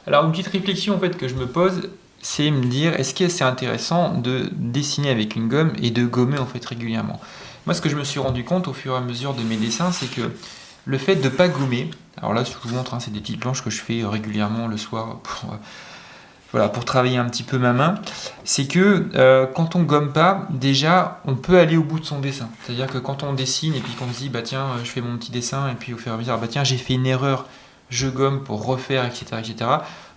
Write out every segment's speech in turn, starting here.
Alors une petite réflexion en fait que je me pose, c'est me dire est-ce que c'est intéressant de dessiner avec une gomme et de gommer en fait régulièrement. Moi ce que je me suis rendu compte au fur et à mesure de mes dessins, c'est que le fait de ne pas gommer, alors là je vous montre, c'est des petites planches que je fais régulièrement le soir pour travailler un petit peu ma main, c'est que quand on gomme pas, déjà on peut aller au bout de son dessin. C'est-à-dire que quand on dessine et puis qu'on se dit bah tiens je fais mon petit dessin et puis au fur et à mesure bah tiens j'ai fait une erreur, je gomme pour refaire etc.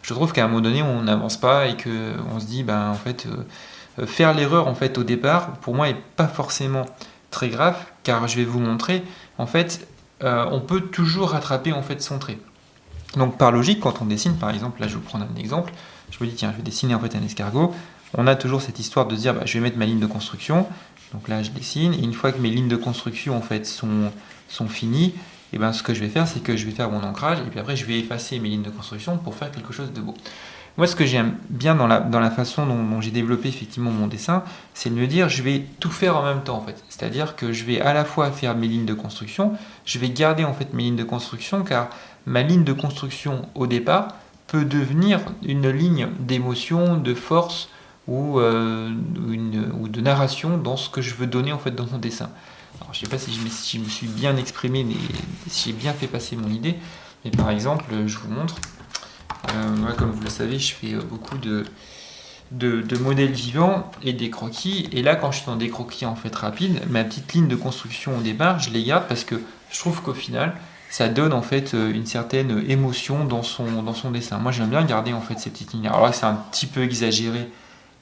Je trouve qu'à un moment donné on n'avance pas et que on se dit bah en fait faire l'erreur en fait au départ pour moi est pas forcément très grave car je vais vous montrer en fait on peut toujours rattraper en fait son trait. Donc par logique, quand on dessine, par exemple, là je vais vous prendre un exemple, je me dis tiens, je vais dessiner en fait un escargot, on a toujours cette histoire de se dire bah, je vais mettre ma ligne de construction, donc là je dessine, et une fois que mes lignes de construction en fait sont finies, et ben ce que je vais faire, c'est que je vais faire mon ancrage, et puis après je vais effacer mes lignes de construction pour faire quelque chose de beau. Moi, ce que j'aime bien dans la façon dont j'ai développé effectivement mon dessin, c'est de me dire je vais tout faire en même temps en fait. C'est-à-dire que je vais à la fois faire mes lignes de construction, je vais garder en fait mes lignes de construction car ma ligne de construction au départ peut devenir une ligne d'émotion, de force ou de narration dans ce que je veux donner en fait dans mon dessin. Alors, je ne sais pas si je me suis bien exprimé, mais si j'ai bien fait passer mon idée. Mais par exemple, je vous montre. Moi, comme vous le savez, je fais beaucoup de modèles vivants et des croquis. Et là, quand je suis dans des croquis en fait rapides, ma petite ligne de construction au départ, je les garde parce que je trouve qu'au final, ça donne en fait une certaine émotion dans son dessin. Moi, j'aime bien garder en fait ces petites lignes. Alors là, c'est un petit peu exagéré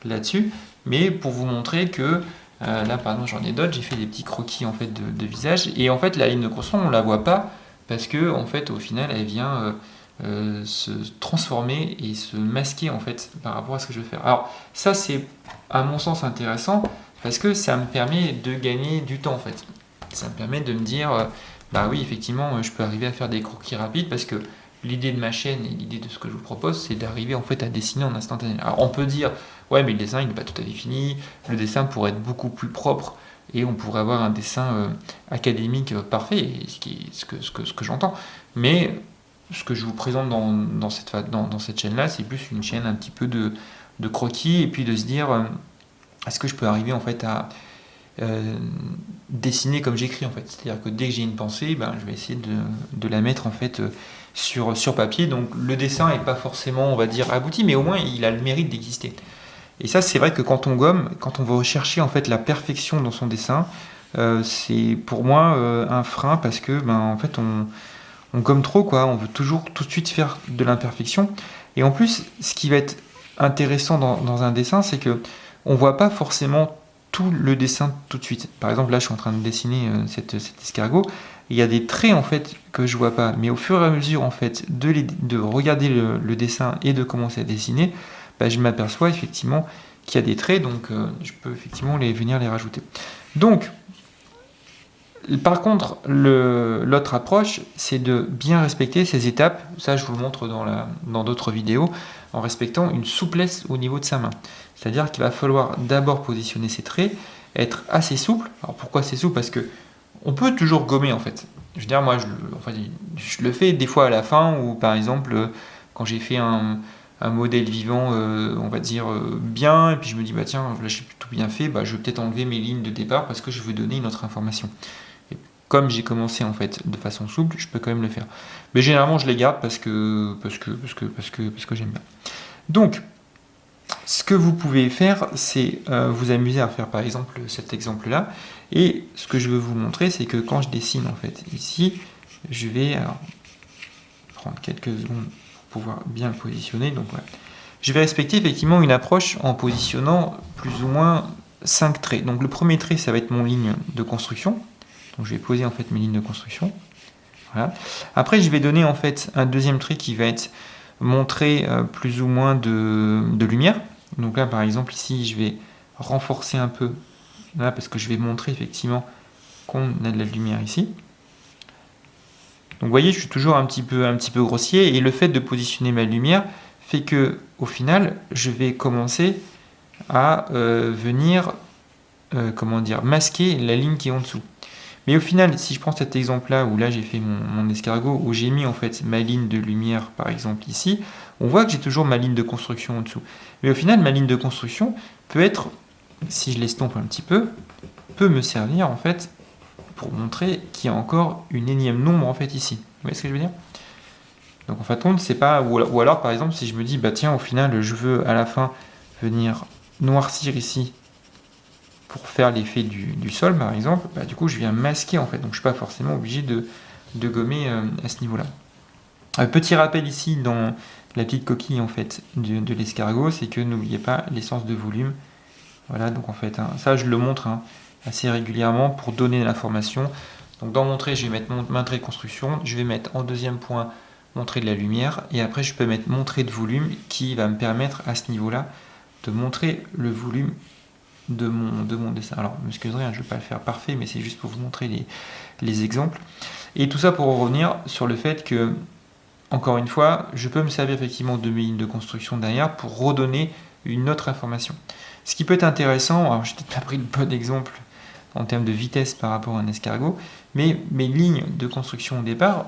là-dessus, mais pour vous montrer que là, pardon, j'en ai d'autres. J'ai fait des petits croquis en fait de visage. Et en fait, la ligne de construction, on la voit pas parce que en fait, au final, elle vient se transformer et se masquer en fait par rapport à ce que je veux faire. Alors ça c'est à mon sens intéressant parce que ça me permet de gagner du temps en fait. Ça me permet de me dire bah oui effectivement je peux arriver à faire des croquis rapides parce que l'idée de ma chaîne et l'idée de ce que je vous propose c'est d'arriver en fait à dessiner en instantané. Alors on peut dire ouais mais le dessin il n'est pas tout à fait fini, le dessin pourrait être beaucoup plus propre et on pourrait avoir un dessin académique parfait, ce que j'entends. Mais ce que je vous présente dans cette chaîne-là, c'est plus une chaîne un petit peu de croquis et puis de se dire est-ce que je peux arriver en fait à dessiner comme j'écris en fait. C'est-à-dire que dès que j'ai une pensée, ben, je vais essayer de la mettre en fait sur papier. Donc le dessin n'est pas forcément, on va dire, abouti, mais au moins il a le mérite d'exister. Et ça, c'est vrai que quand on gomme, quand on veut rechercher en fait la perfection dans son dessin, c'est pour moi un frein parce que ben, en fait on gomme trop, quoi. On veut toujours tout de suite faire de l'imperfection. Et en plus, ce qui va être intéressant dans un dessin, c'est que on voit pas forcément tout le dessin tout de suite. Par exemple, là, je suis en train de dessiner cet escargot. Il y a des traits en fait que je vois pas, mais au fur et à mesure en fait de regarder le dessin et de commencer à dessiner, bah, je m'aperçois effectivement qu'il y a des traits, donc je peux effectivement venir les rajouter. Donc, par contre, l'autre approche, c'est de bien respecter ces étapes. Ça, je vous le montre dans d'autres vidéos, en respectant une souplesse au niveau de sa main. C'est-à-dire qu'il va falloir d'abord positionner ses traits, être assez souple. Alors pourquoi c'est souple? Parce que on peut toujours gommer en fait. Je veux dire, moi, je le fais des fois à la fin, ou par exemple, quand j'ai fait un modèle vivant, on va dire, bien, et puis je me dis, bah tiens, là j'ai plutôt bien fait, bah, je vais peut-être enlever mes lignes de départ parce que je veux donner une autre information. Comme j'ai commencé en fait de façon souple, je peux quand même le faire. Mais généralement, je les garde parce que j'aime bien. Donc, ce que vous pouvez faire, c'est vous amuser à faire par exemple cet exemple-là. Et ce que je veux vous montrer, c'est que quand je dessine en fait ici, je vais prendre quelques secondes pour pouvoir bien le positionner. Donc voilà. Je vais respecter effectivement une approche en positionnant plus ou moins 5 traits. Donc le premier trait, ça va être mon ligne de construction. Donc je vais poser en fait mes lignes de construction. Voilà. Après, je vais donner en fait un deuxième trait qui va être montrer plus ou moins de lumière. Donc là, par exemple, ici, je vais renforcer un peu, là, parce que je vais montrer effectivement qu'on a de la lumière ici. Donc vous voyez, je suis toujours un petit peu grossier, et le fait de positionner ma lumière fait que, au final, je vais commencer à venir, masquer la ligne qui est en dessous. Mais au final, si je prends cet exemple-là, où là j'ai fait mon escargot, où j'ai mis en fait ma ligne de lumière, par exemple ici, on voit que j'ai toujours ma ligne de construction en dessous. Mais au final, ma ligne de construction peut être, si je l'estompe un petit peu, peut me servir en fait pour montrer qu'il y a encore une énième nombre en fait ici. Vous voyez ce que je veux dire? Donc en fait, c'est pas... Ou alors par exemple, si je me dis, bah tiens, au final, je veux à la fin venir noircir ici pour faire l'effet du sol, par exemple, bah, du coup, je viens masquer en fait. Donc je suis pas forcément obligé de gommer à ce niveau-là. Petit rappel ici dans la petite coquille en fait de l'escargot, c'est que n'oubliez pas l'essence de volume. Voilà, donc en fait, ça je le montre assez régulièrement pour donner l'information. Donc dans mon trait, je vais mettre mon trait de construction, je vais mettre en deuxième point mon trait de la lumière, et après je peux mettre mon trait de volume qui va me permettre à ce niveau-là de montrer le volume de mon dessin. Alors, je m'excuserai, je ne vais pas le faire parfait, mais c'est juste pour vous montrer les exemples. Et tout ça pour revenir sur le fait que, encore une fois, je peux me servir effectivement de mes lignes de construction derrière pour redonner une autre information. Ce qui peut être intéressant, alors je n'ai peut-être pas pris le bon exemple en termes de vitesse par rapport à un escargot, mais mes lignes de construction au départ,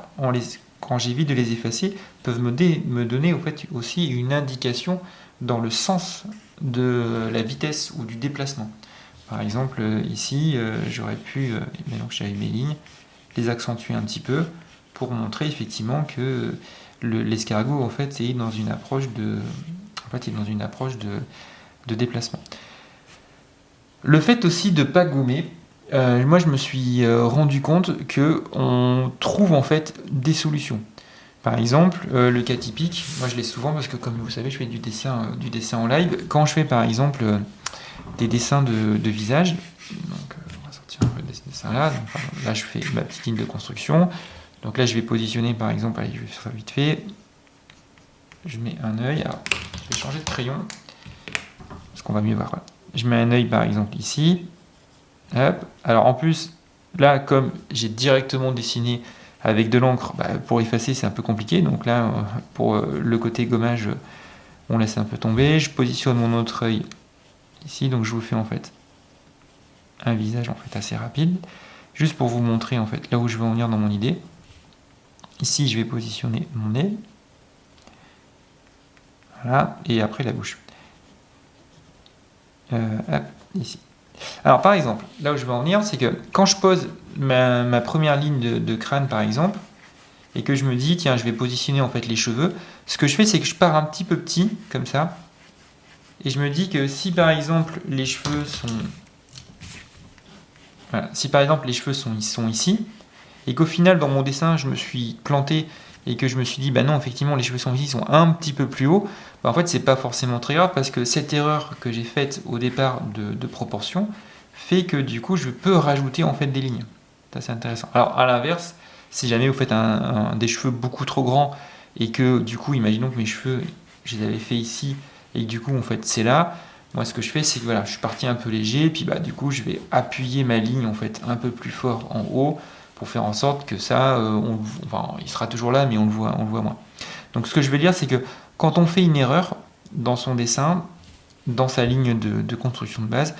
quand j'évite de les effacer, peuvent me donner au fait, aussi une indication dans le sens de la vitesse ou du déplacement. Par exemple, ici, j'aurais pu, maintenant que j'avais mes lignes, les accentuer un petit peu pour montrer effectivement que l'escargot en fait est dans une approche de déplacement. Le fait aussi de ne pas gommer, moi je me suis rendu compte qu'on trouve en fait des solutions. Par exemple, le cas typique, moi je l'ai souvent parce que comme vous savez je fais du dessin en live. Quand je fais par exemple des dessins de visage, donc on va sortir un peu de ce dessin là, donc, là je fais ma petite ligne de construction, donc là je vais positionner par exemple, allez je vais faire ça vite fait, je mets un œil, alors je vais changer de crayon, parce qu'on va mieux voir. Voilà. Je mets un œil par exemple ici, hop. Alors en plus, là comme j'ai directement dessiné avec de l'encre, pour effacer c'est un peu compliqué, donc là pour le côté gommage, on laisse un peu tomber. Je positionne mon autre œil ici, donc je vous fais en fait un visage en fait assez rapide, juste pour vous montrer en fait là où je veux en venir dans mon idée. Ici je vais positionner mon nez, voilà, et après la bouche. Hop, ici. Alors par exemple, là où je veux en venir, c'est que quand je pose ma première ligne de crâne par exemple, et que je me dis, tiens, je vais positionner en fait les cheveux, ce que je fais, c'est que je pars un petit peu petit, comme ça, et je me dis que si par exemple les cheveux sont... Voilà, si par exemple les cheveux sont ici, et qu'au final dans mon dessin je me suis planté, et que je me suis dit, bah non, effectivement les cheveux sont ici, sont un petit peu plus hauts, en fait c'est pas forcément très grave, parce que cette erreur que j'ai faite au départ de proportion, fait que du coup je peux rajouter en fait des lignes. Ça c'est intéressant. Alors à l'inverse, si jamais vous faites des cheveux beaucoup trop grands et que du coup, imaginons que mes cheveux, je les avais fait ici et que du coup, en fait, c'est là. Moi, ce que je fais, c'est que voilà, je suis parti un peu léger, puis du coup, je vais appuyer ma ligne en fait un peu plus fort en haut pour faire en sorte que ça, il sera toujours là, mais on le voit moins. Donc, ce que je veux dire, c'est que quand on fait une erreur dans son dessin, dans sa ligne de construction de base,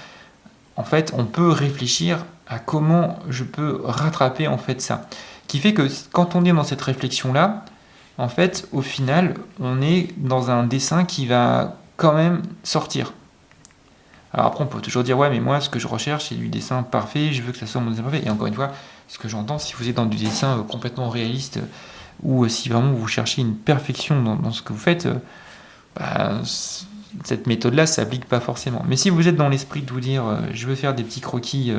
en fait, on peut réfléchir à comment je peux rattraper en fait ça. Qui fait que quand on est dans cette réflexion-là, en fait, au final, on est dans un dessin qui va quand même sortir. Alors après, on peut toujours dire, ouais, mais moi, ce que je recherche, c'est du dessin parfait, je veux que ça soit mon dessin parfait. Et encore une fois, ce que j'entends, si vous êtes dans du dessin complètement réaliste, ou si vraiment vous cherchez une perfection dans ce que vous faites, cette méthode-là ne s'applique pas forcément. Mais si vous êtes dans l'esprit de vous dire, je veux faire des petits croquis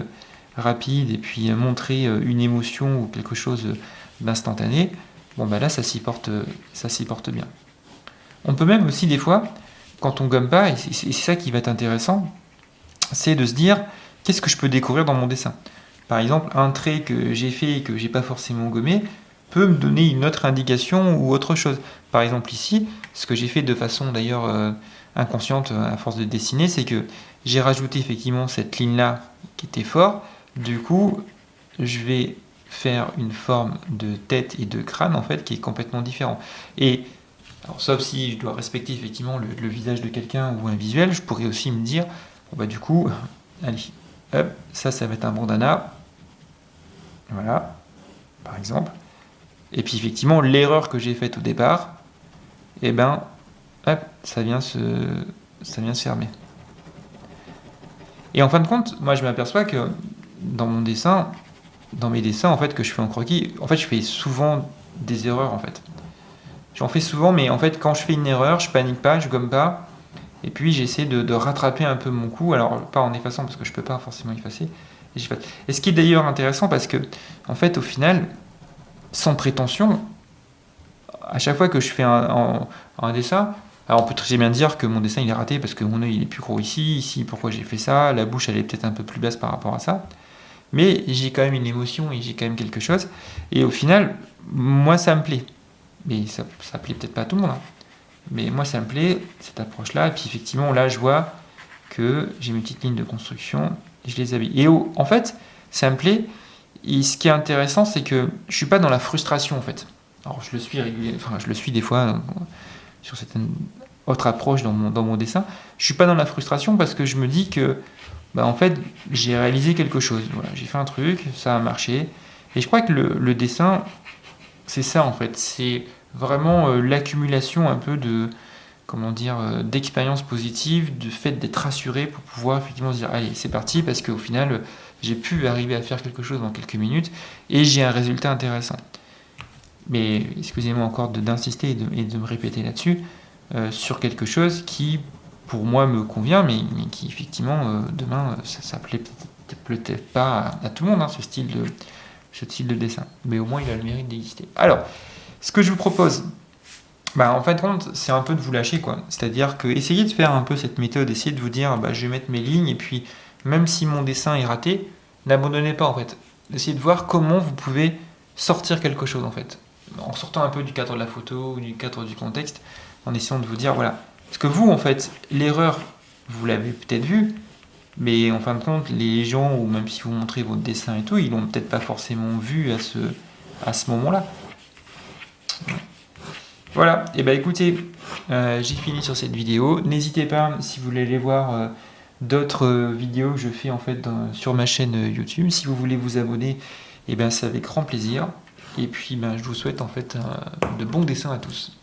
rapides, et puis montrer une émotion ou quelque chose d'instantané, là, ça s'y porte bien. On peut même aussi, des fois, quand on gomme pas, et c'est ça qui va être intéressant, c'est de se dire, qu'est-ce que je peux découvrir dans mon dessin? Par exemple, un trait que j'ai fait et que j'ai pas forcément gommé peut me donner une autre indication ou autre chose. Par exemple ici, ce que j'ai fait de façon d'ailleurs inconsciente à force de dessiner, c'est que j'ai rajouté effectivement cette ligne-là qui était forte. Du coup, je vais faire une forme de tête et de crâne en fait qui est complètement différent. Et alors, sauf si je dois respecter effectivement le visage de quelqu'un ou un visuel, je pourrais aussi me dire, du coup, allez, hop, ça va être un bandana, voilà, par exemple. Et puis effectivement, l'erreur que j'ai faite au départ, hop, ça vient se fermer. Et en fin de compte, moi je m'aperçois que dans mes dessins en fait que je fais en croquis, en fait je fais souvent des erreurs en fait. J'en fais souvent, mais en fait quand je fais une erreur, je panique pas, je gomme pas, et puis j'essaie de rattraper un peu mon coup, alors pas en effaçant parce que je peux pas forcément effacer. Et ce qui est d'ailleurs intéressant parce que en fait au final, sans prétention, à chaque fois que je fais un dessin, alors on peut très bien dire que mon dessin il est raté parce que mon œil il est plus gros ici pourquoi j'ai fait ça, la bouche elle est peut-être un peu plus basse par rapport à ça, mais j'ai quand même une émotion et j'ai quand même quelque chose, et au final, moi ça me plaît, mais ça plaît peut-être pas à tout le monde, hein. Mais moi ça me plaît, cette approche-là, et puis effectivement là je vois que j'ai mes petites lignes de construction, et je les habille. Et en fait, ça me plaît, et ce qui est intéressant c'est que je suis pas dans la frustration en fait. Alors je le suis régulièrement, enfin je le suis des fois sur certaines autres approches dans mon dessin. Je suis pas dans la frustration parce que je me dis que bah, en fait j'ai réalisé quelque chose. Voilà, j'ai fait un truc, ça a marché. Et je crois que le dessin, c'est ça en fait. C'est vraiment l'accumulation un peu de, comment dire, d'expériences positives, du fait d'être rassuré pour pouvoir effectivement se dire allez c'est parti parce qu'au final j'ai pu arriver à faire quelque chose dans quelques minutes et j'ai un résultat intéressant. Mais excusez-moi encore d'insister et de me répéter là-dessus, sur quelque chose qui, pour moi, me convient, mais qui, effectivement, demain, ça plaît peut-être pas à tout le monde, hein, ce style de dessin. Mais au moins, il a le mérite d'exister. Alors, ce que je vous propose, bah, en fin de compte, c'est un peu de vous lâcher, quoi. C'est-à-dire que essayez de faire un peu cette méthode, essayez de vous dire, bah, je vais mettre mes lignes, et puis, même si mon dessin est raté, n'abandonnez pas, en fait. Essayez de voir comment vous pouvez sortir quelque chose, en fait, en sortant un peu du cadre de la photo ou du cadre du contexte, en essayant de vous dire, voilà, parce que vous, en fait, l'erreur, vous l'avez peut-être vue, mais en fin de compte, les gens, ou même si vous montrez votre dessin et tout, ils l'ont peut-être pas forcément vu à ce moment-là. Voilà, et bah écoutez, j'ai fini sur cette vidéo. N'hésitez pas, si vous voulez aller voir d'autres vidéos que je fais en fait sur ma chaîne YouTube, si vous voulez vous abonner, et ben c'est avec grand plaisir. Et puis ben, je vous souhaite en fait de bons dessins à tous.